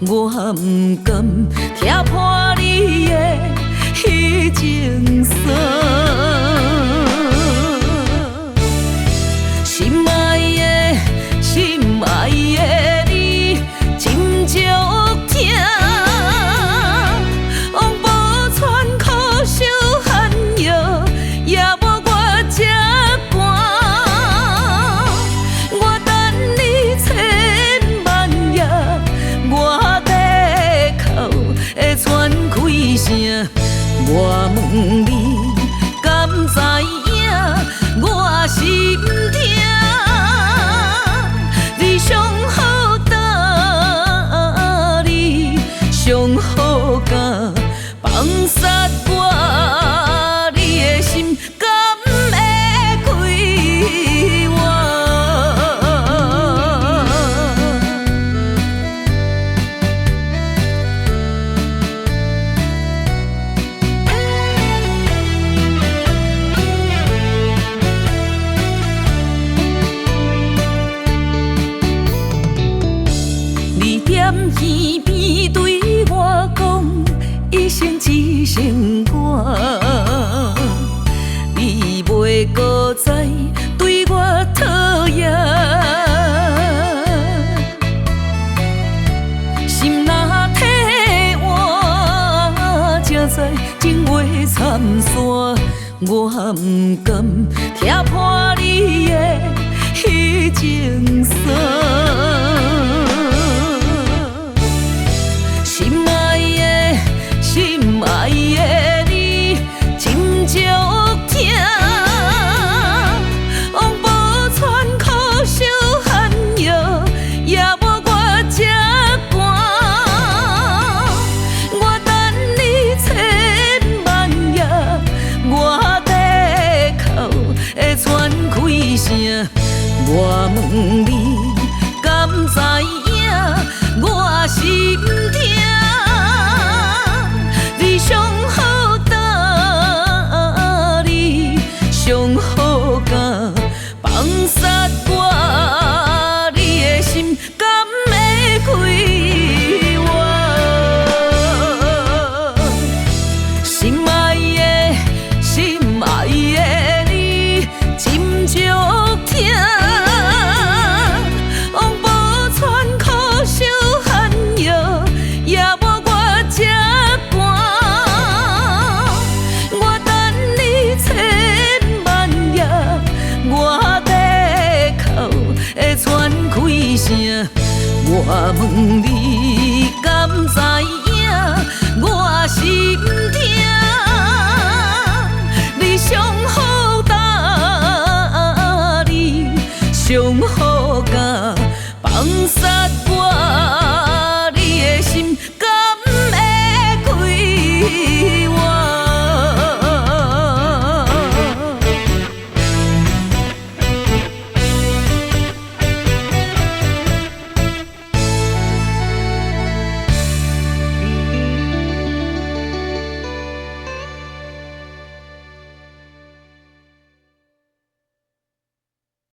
我不甘听破你的迄情酸。心爱的，心爱的你，真足疼。往无喘苦守寒夜，也无我这寒。我等你千万夜，我地哭会喘开声。我问你，敢知影我心痛？你上好答你，上好教放杀我，你的心敢会开我？你踮耳边对我讲，一生一生我，你袂搁再对我讨厌。心若体换，才知情话惨散。我不甘听破你的迄情酸。心爱的，心爱的你，真足疼。往无喘苦守寒夜，也无我这寒。我等你千万夜，我地哭会喘开声。我问你，敢知影我心痛？你上好答你，上好教放杀我，你的心敢会开我？心爱的，心爱的你，真足疼。往无喘苦守寒夜，也无我这寒。我等你千万夜，我地哭会喘开声。我问你，敢知影我心痛？你上好答你，上好教放杀我。